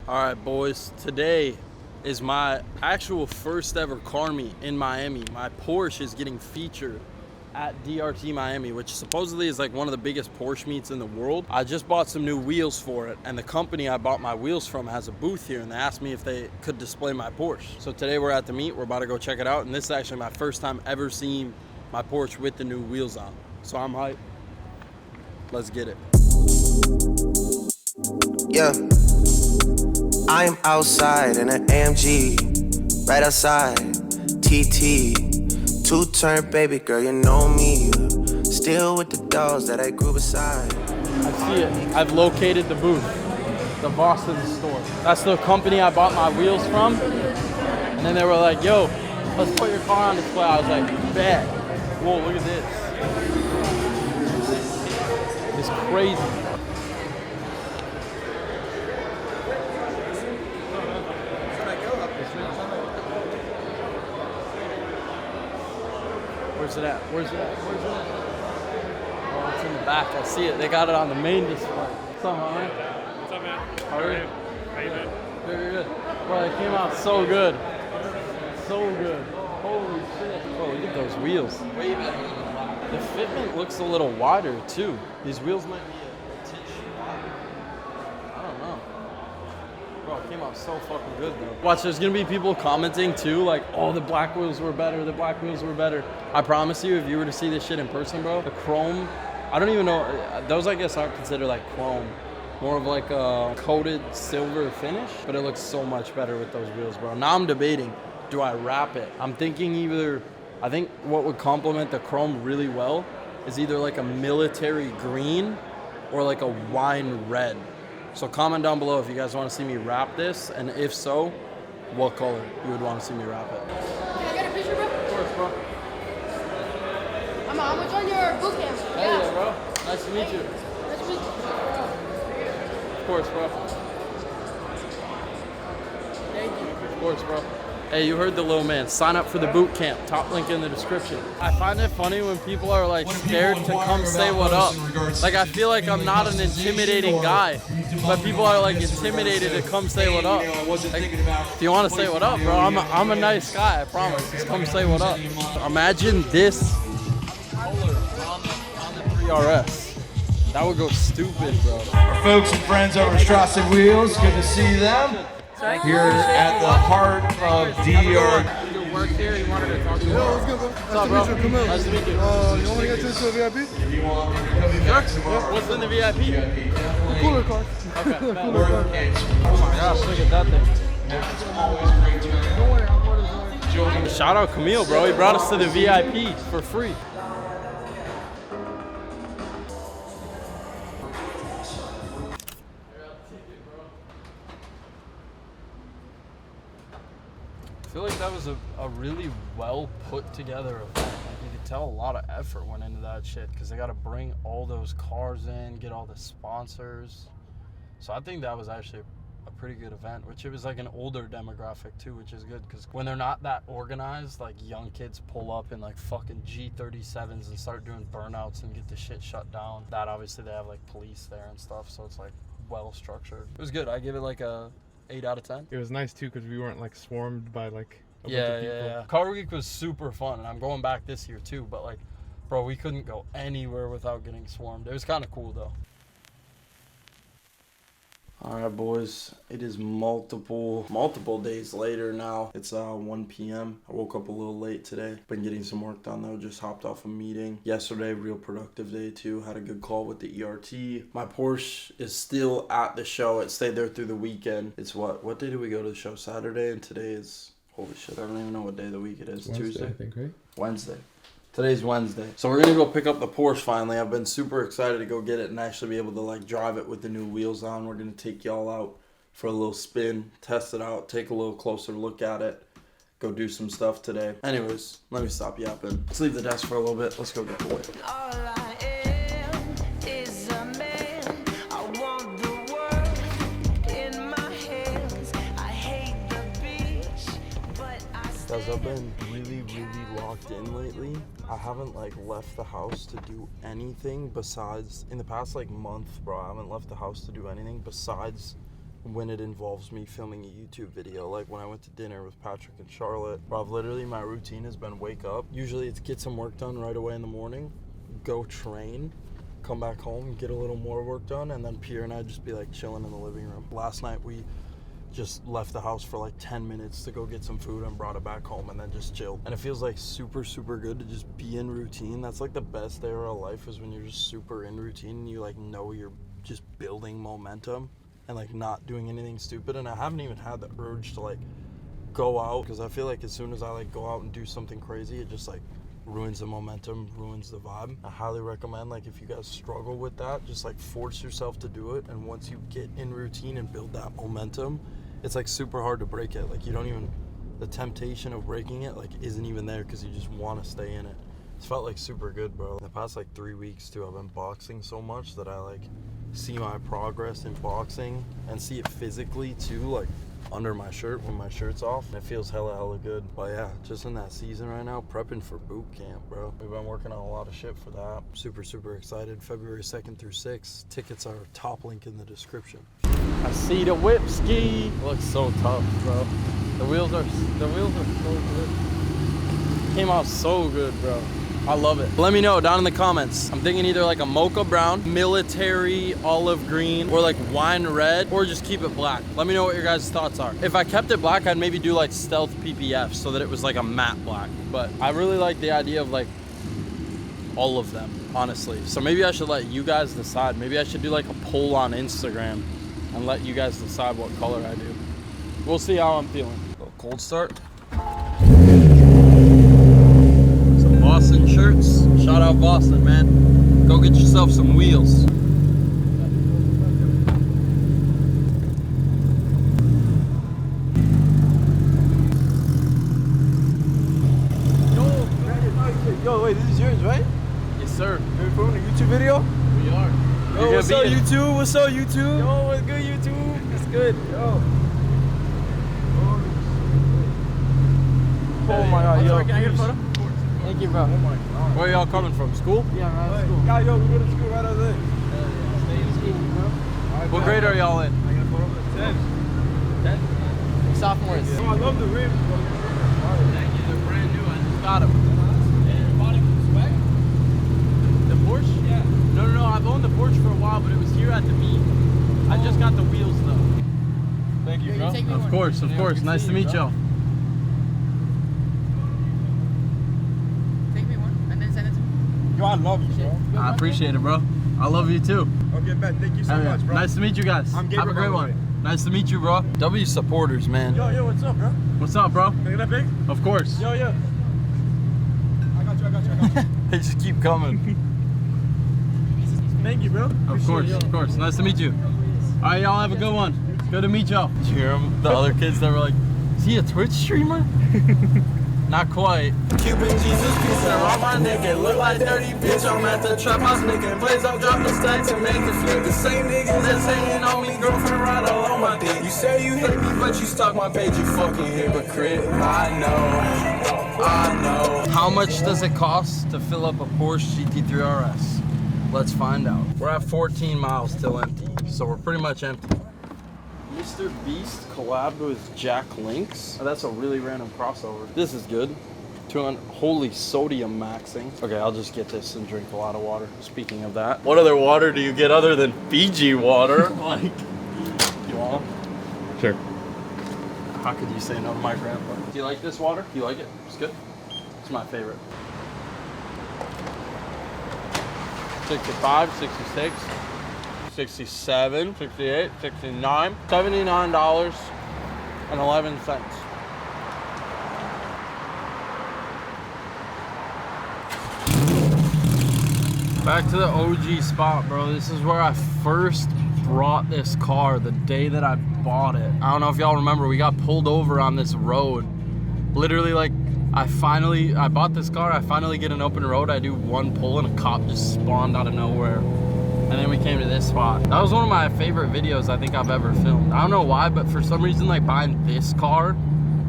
All right, boys, today is my actual first ever car meet in Miami. My Porsche is getting featured at DRT Miami, which supposedly is like one of the biggest Porsche meets in the world. I just bought some new wheels for it, and the company I bought my wheels from has a booth here, and they asked me if they could display my Porsche. So today we're at the meet, we're about to go check it out, and this is actually my first time ever seeing my Porsche with the new wheels on. So I'm hyped. Let's get it. Yeah. I am outside in an AMG, right outside, TT. Two-turn baby girl, you know me. Still with the dolls that I grew beside. I see it. I've located the booth, the Boston store. That's the company I bought my wheels from. And then they were like, yo, let's put your car on display. I was like, bet. Whoa, look at this. It's crazy. Where's it at? Where's it at? Where's it at? Oh, it's in the back. I see it. They got it on the main display. What's up, man? What's up, man? How are you? How you doing? Very good. Bro, they came out so good. So good. Holy shit. Oh, look at those wheels. Way better than the black. The fitment looks a little wider, too. These wheels might be a titch wider. I don't know. Bro, it came out so fucking good, though. Watch, there's gonna be people commenting, too, like, oh, the black wheels were better, the black wheels were better. I promise you, if you were to see this shit in person, bro, the chrome, I don't even know, those I guess aren't considered like chrome. More of like a coated silver finish, but it looks so much better with those wheels, bro. Now I'm debating, do I wrap it? I'm thinking I think what would complement the chrome really well is either like a military green or like a wine red. So comment down below if you guys want to see me wrap this, and if so, what color you would want to see me wrap it. Can I get a picture, bro? Of course, bro. I'm gonna join your boot camp. Hey, yeah, bro. Nice to meet you. Nice to meet you. Of course, bro. Thank you. Of course, bro. Hey, you heard the little man. Sign up for the boot camp. Top link in the description. I find it funny when people are like scared to come say what up. Like I feel like I'm not an intimidating guy, but people are like intimidated to come say what up. Like, if you want to say what up, bro, I'm a nice guy. I promise. Just come say what up. Imagine this color on the 3 RS. That would go stupid, bro. Our folks and friends over at Strasse Wheels, good to see them. Here at the heart of DR. You work here, you wanted to talk to you. Yo, what's good, bro? What's up, bro? Nice to meet you. Nice to meet you. You want me to get you into a VIP? Sure. What's in the VIP? The cooler car. Okay. The cooler car. Oh my gosh, look at that thing. Don't worry, I'll order it. Shout out Camille, bro. He brought us to the VIP for free. I feel like that was a really well put together event. Like you could tell a lot of effort went into that shit because they got to bring all those cars in, get all the sponsors. So I think that was actually a pretty good event, which it was like an older demographic too, which is good because when they're not that organized, like young kids pull up in like fucking G37s and start doing burnouts and get the shit shut down. That obviously they have like police there and stuff, so it's like well structured. It was good. I give it like a 8 out of 10. It was nice too because we weren't like swarmed by like a bunch Yeah, of people. yeah. Car Week was super fun, and I'm going back this year too. But like, bro, we couldn't go anywhere without getting swarmed. It was kind of cool though. All right, boys. It is multiple days later now. It's 1 p.m. I woke up a little late today. Been getting some work done though. Just hopped off a meeting yesterday. Real productive day too. Had a good call with the ERT. My Porsche is still at the show. It stayed there through the weekend. It's what day did we go to the show? Saturday, and today is holy shit. I don't even know what day of the week it is. Wednesday, Tuesday, I think, right? Wednesday. Today's Wednesday. So we're going to go pick up the Porsche finally. I've been super excited to go get it and actually be able to like drive it with the new wheels on. We're going to take y'all out for a little spin, test it out, take a little closer look at it, go do some stuff today. Anyways, let me stop yapping. Let's leave the desk for a little bit. Let's go get the way. All I am is a man. I want the world in my hands. I hate the beach, but I Guys, I've been really locked in lately. I haven't like left the house to do anything besides in the past like month, bro. I haven't left the house to do anything besides when it involves me filming a YouTube video. Like when I went to dinner with Patrick and Charlotte, bro, literally my routine has been wake up. Usually it's get some work done right away in the morning, go train, come back home, get a little more work done, and then Pierre and I just be like chilling in the living room. Last night we just left the house for like 10 minutes to go get some food and brought it back home and then just chilled. And it feels like super, super good to just be in routine. That's like the best era of life, is when you're just super in routine and you like know you're just building momentum and like not doing anything stupid. And I haven't even had the urge to like go out, because I feel like as soon as I like go out and do something crazy, it just like ruins the momentum, ruins the vibe. I highly recommend, like, if you guys struggle with that, just like force yourself to do it. And once you get in routine and build that momentum, it's like super hard to break it. Like you don't even, the temptation of breaking it like isn't even there, because you just want to stay in it. It's felt like super good, bro. In the past like 3 weeks too, I've been boxing so much that I like see my progress in boxing and see it physically too, like under my shirt when my shirt's off. And it feels hella good. But yeah, just in that season right now, prepping for boot camp, bro. We've been working on a lot of shit for that. Super excited. February 2nd through 6th. Tickets are top link in the description. I see the whip ski. Looks so tough, bro. The wheels are so good. Came out so good, bro. I love it. Let me know down in the comments. I'm thinking either like a mocha brown, military olive green, or like wine red, or just keep it black. Let me know what your guys' thoughts are. If I kept it black, I'd maybe do like stealth PPF so that it was like a matte black. But I really like the idea of like all of them, honestly. So maybe I should let you guys decide. Maybe I should do like a poll on Instagram and let you guys decide what color I do. We'll see how I'm feeling. A little cold start. Some Boston shirts. Shout out Boston, man. Go get yourself some wheels. Yo, wait, this is yours, right? Yes, sir. Are we filming a YouTube video? We are. Yo, what's up, YouTube? What's up, YouTube? Yo, what's good, YouTube? It's good. Yo. Oh my God, yo. Can I get a photo? Thank you, bro. Oh my God. Where y'all coming from? School? Yeah, right. School. Yeah, yo, we go to school right over there. Stay in school, bro. What grade are y'all in? I got a photo. 10. 10? Sophomores. Oh, I love the rims, bro. Thank you. They're brand new. I just got them. The Porsche? Yeah. No. I've owned the Porsche for a while, but it was here at the meet. I just got the wheels though. Thank you, bro. Of course. Nice to meet y'all. Take me one and then send it to me. Yo, I love you, bro. I appreciate it, bro. I love you too. Okay, man. Thank you so much, bro. Nice to meet you guys. I'm Have a great one. Nice to meet you, bro. W supporters, man. Yo, what's up, bro? What's up, bro? Can I get that big? Of course. Yo. I got you. They just keep coming. Thank you, bro. Of course. Nice to meet you. All right, y'all have a good one. Good to meet y'all. Did you hear them? The other kids that were like, is he a Twitch streamer? Not quite. Cuban Jesus pizza on my neck, it look like dirty bitch. I'm at the trap house making plays, I'm dropping stacks and making flip. The same niggas that's hating on me, girlfriend ride all on my dick. You say you hate me, but you stalk my page, you fucking hypocrite. I know. How much does it cost to fill up a Porsche GT3 RS? Let's find out. We're at 14 miles till empty, so we're pretty much empty. Mr. Beast collabed with Jack Links. Oh, that's a really random crossover. This is good. 200, holy sodium maxing. Okay, I'll just get this and drink a lot of water. Speaking of that, what other water do you get other than Fiji water? Like, you want them? Sure. How could you say no to my grandpa? Do you like this water? Do you like it? It's good. It's my favorite. 65, 66, 67, 68, 69, $79.11. Back to the OG spot, bro. This is where I first brought this car the day that I bought it. I don't know if y'all remember, we got pulled over on this road. Literally, like, I bought this car, I finally get an open road, I do one pull and a cop just spawned out of nowhere. And then we came to this spot. That was one of my favorite videos I think I've ever filmed. I don't know why, but for some reason, like, buying this car,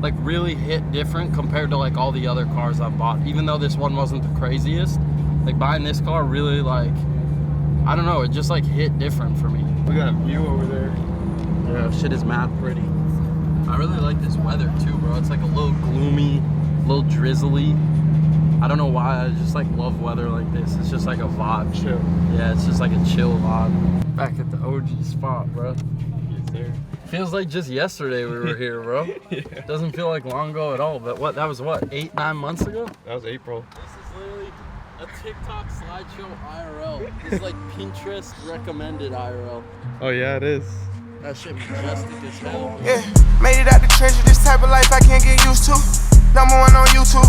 like, really hit different compared to, like, all the other cars I've bought. Even though this one wasn't the craziest, like, buying this car really, like, I don't know, it just, like, hit different for me. We got a view over there. Yeah, shit is mad pretty. I really like this weather too, bro. It's like a little gloomy, a little drizzly. I don't know why, I just like love weather like this. It's just like a vibe. Chill. Yeah, it's just like a chill vibe. Back at the OG spot, bro. Yes, sir. Feels like just yesterday we were here, bro. Yeah. Doesn't feel like long ago at all, but what, that was what, 8-9 months ago? That was April. This is literally a TikTok slideshow IRL. This is like Pinterest recommended IRL. Oh yeah, it is. That shit majestic as hell. Yeah, made it out the trenches. This type of life I can't get used to. Number one on YouTube.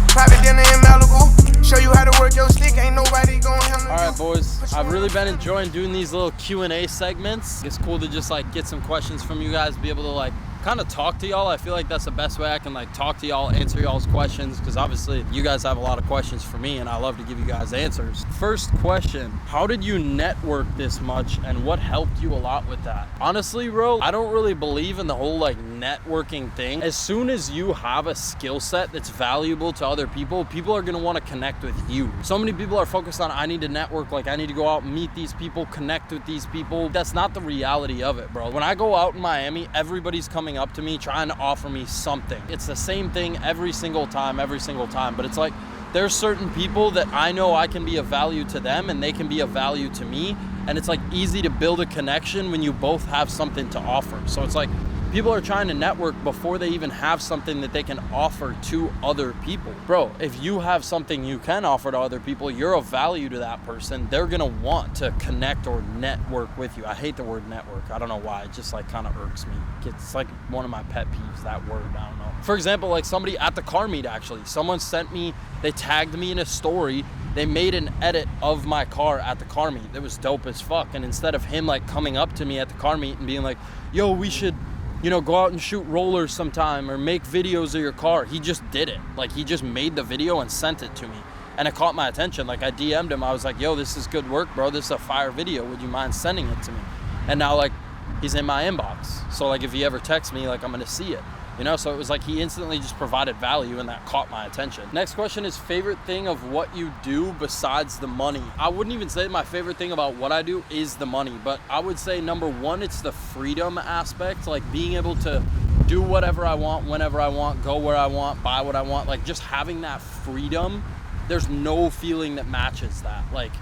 Private dinner in Malibu. Show you how to work your stick. Ain't nobody gonna handle you. All right, boys. I've really been enjoying doing these little Q&A segments. It's cool to just like get some questions from you guys, be able to like kind of talk to y'all. I feel like that's the best way I can like talk to y'all, answer y'all's questions, because obviously you guys have a lot of questions for me and I love to give you guys answers. First question, how did you network this much and what helped you a lot with that? Honestly, bro, I don't really believe in the whole like networking thing. As soon as you have a skill set that's valuable to other people, people are gonna want to connect with you. So many people are focused on, I need to network, like I need to go out and meet these people, connect with these people. That's not the reality of it, bro. When I go out in Miami, everybody's coming up to me trying to offer me something. It's the same thing every single time, but it's like there's certain people that I know I can be of value to them and they can be of value to me, and it's like easy to build a connection when you both have something to offer. So it's like people are trying to network before they even have something that they can offer to other people. Bro, if you have something you can offer to other people, you're of value to that person, they're gonna want to connect or network with you. I hate the word network. I don't know why. It just like kind of irks me. It's like one of my pet peeves, that word. I don't know. For example, like somebody at the car meet, actually, someone sent me, they tagged me in a story. They made an edit of my car at the car meet. It was dope as fuck. And instead of him like coming up to me at the car meet and being like, yo, we should, you know, go out and shoot rollers sometime or make videos of your car, he just did it. Like he just made the video and sent it to me. And it caught my attention. Like I DM'd him, I was like, yo, this is good work, bro. This is a fire video. Would you mind sending it to me? And now like he's in my inbox. So like if he ever texts me, like I'm gonna see it. You know, so it was like he instantly just provided value and that caught my attention. Next question is favorite thing of what you do besides the money. I wouldn't even say my favorite thing about what I do is the money, but I would say number one, it's the freedom aspect, like being able to do whatever I want, whenever I want, go where I want, buy what I want, like just having that freedom. There's no feeling that matches that. Like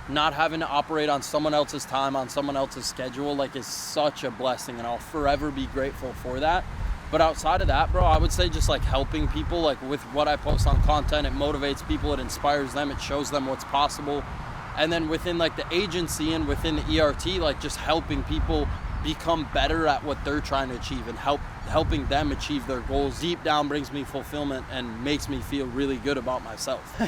not having to operate on someone else's time, on someone else's schedule, like is such a blessing, and I'll forever be grateful for that. But outside of that, bro, I would say just like helping people, like with what I post on content, it motivates people, it inspires them, it shows them what's possible. And then within like the agency and within the ERT, like just helping people become better at what they're trying to achieve and helping them achieve their goals deep down brings me fulfillment and makes me feel really good about myself.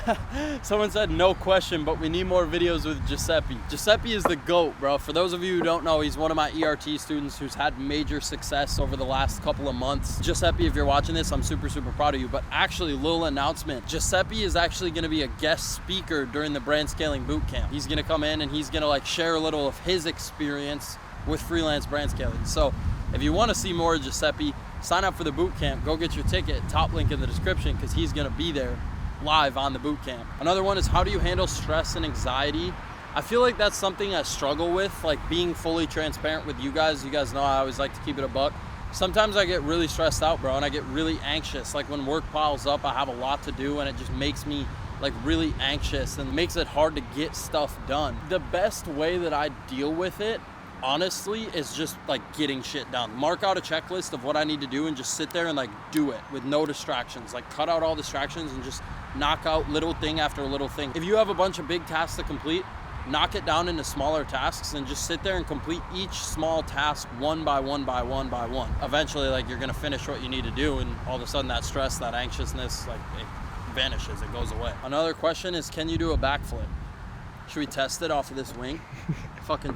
Someone said no question, but we need more videos with Giuseppe. Giuseppe is the GOAT, bro. For those of you who don't know, he's one of my ERT students who's had major success over the last couple of months. Giuseppe, if you're watching this, I'm super, super proud of you. But actually, little announcement, Giuseppe is actually gonna be a guest speaker during the brand scaling boot camp. He's gonna come in and he's gonna like share a little of his experience with freelance brand scaling. So if you want to see more of Giuseppe, sign up for the boot camp, go get your ticket, top link in the description, because he's going to be there live on the boot camp. Another one is, how do you handle stress and anxiety? I feel like that's something I struggle with, like being fully transparent with you guys. You guys know I always like to keep it a buck. Sometimes I get really stressed out, bro, and I get really anxious. Like when work piles up, I have a lot to do and it just makes me like really anxious and makes it hard to get stuff done. The best way that I deal with it, honestly, is just like getting shit done. Mark out a checklist of what I need to do and just sit there and like do it with no distractions. Like cut out all distractions and just knock out little thing after little thing. If you have a bunch of big tasks to complete, knock it down into smaller tasks and just sit there and complete each small task one by one by one by one. Eventually, like you're gonna finish what you need to do, and all of a sudden that stress, that anxiousness, like it vanishes, it goes away. Another question is, can you do a backflip? Should we test it off of this wing? Fucking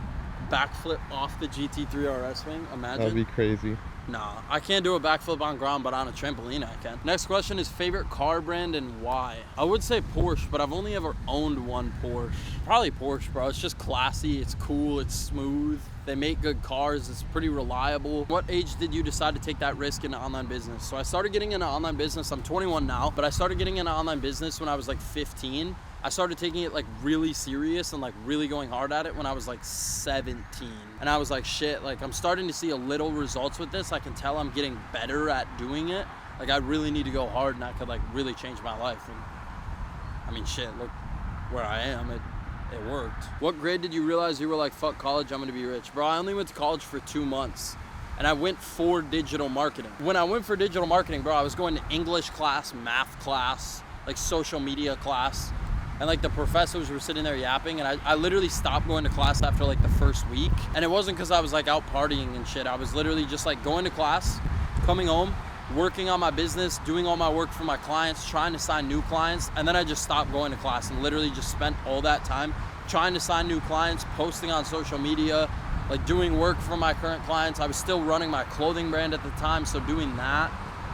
backflip off the GT3 RS wing, imagine. That'd be crazy. Nah, I can't do a backflip on ground, but on a trampoline I can. Next question is favorite car brand and why? I would say Porsche, but I've only ever owned one Porsche. Probably Porsche, bro. It's just classy, it's cool, it's smooth. They make good cars, it's pretty reliable. What age did you decide to take that risk into online business? So I started getting into online business, I'm 21 now, but I started getting into online business when I was like 15. I started taking it like really serious and like really going hard at it when I was like 17. And I was like, shit, like I'm starting to see a little results with this. I can tell I'm getting better at doing it. Like I really need to go hard and I could like really change my life. And I mean, shit, look where I am. It worked. What grade did you realize you were like, fuck college, I'm gonna be rich? Bro, I only went to college for 2 months. And I went for digital marketing. When I went for digital marketing, bro, I was going to English class, math class, like social media class. And like the professors were sitting there yapping, and I literally stopped going to class after like the first week. And it wasn't because I was like out partying and shit. I was literally just like going to class, coming home, working on my business, doing all my work for my clients, trying to sign new clients. And then I just stopped going to class and literally just spent all that time trying to sign new clients, posting on social media, like doing work for my current clients. I was still running my clothing brand at the time, so doing that.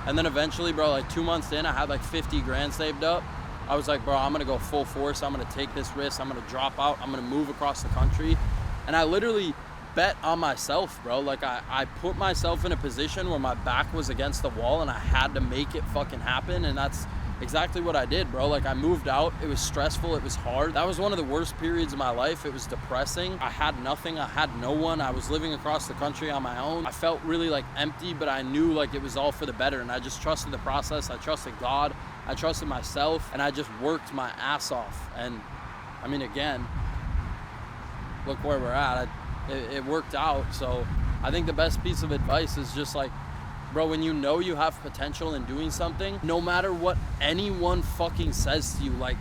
And then eventually, bro, like 2 months in, I had like 50 grand saved up. I was like, bro, I'm gonna go full force. I'm gonna take this risk. I'm gonna drop out. I'm gonna move across the country. And I literally bet on myself, bro. Like I put myself in a position where my back was against the wall and I had to make it fucking happen. And that's exactly what I did, bro. Like I moved out. It was stressful. It was hard. That was one of the worst periods of my life. It was depressing. I had nothing. I had no one. I was living across the country on my own. I felt really like empty, but I knew like it was all for the better. And I just trusted the process. I trusted God. I trusted myself, and I just worked my ass off. And I mean, again, look where we're at. It worked out. So I think the best piece of advice is just like, bro, when you know you have potential in doing something, no matter what anyone fucking says to you, like,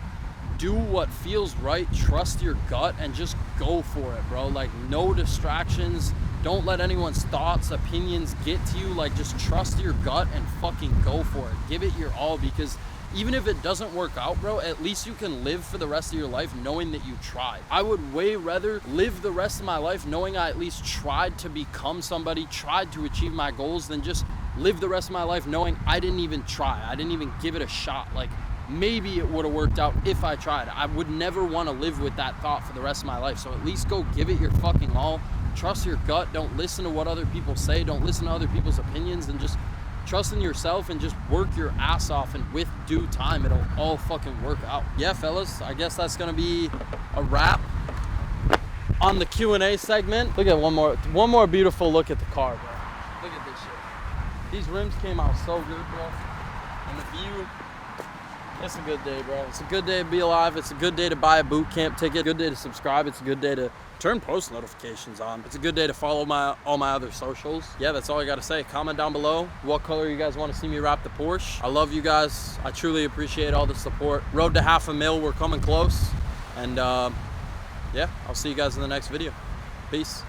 do what feels right, trust your gut, and just go for it, bro. Like, no distractions. Don't let anyone's thoughts, opinions get to you. Like, just trust your gut and fucking go for it. Give it your all, because even if it doesn't work out, bro, at least you can live for the rest of your life knowing that you tried. I would way rather live the rest of my life knowing I at least tried to become somebody, tried to achieve my goals, than just live the rest of my life knowing I didn't even try. I didn't even give it a shot. Like, maybe it would have worked out if I tried. I would never want to live with that thought for the rest of my life. So at least go give it your fucking all. Trust your gut. Don't listen to what other people say. Don't listen to other people's opinions, and just trust in yourself and just work your ass off, and with due time, it'll all fucking work out. Yeah, fellas, I guess that's gonna be a wrap on the Q&A segment. Look at one more beautiful look at the car, bro. Look at this shit. These rims came out so good, bro. And the view, it's a good day, bro. It's a good day to be alive. It's a good day to buy a boot camp ticket. It's a good day to subscribe. It's a good day to turn post notifications on. It's a good day to follow all my other socials. Yeah, that's all I gotta say. Comment down below what color you guys want to see me wrap the Porsche. I love you guys. I truly appreciate all the support. Road to 500,000. We're coming close. And yeah, I'll see you guys in the next video. Peace.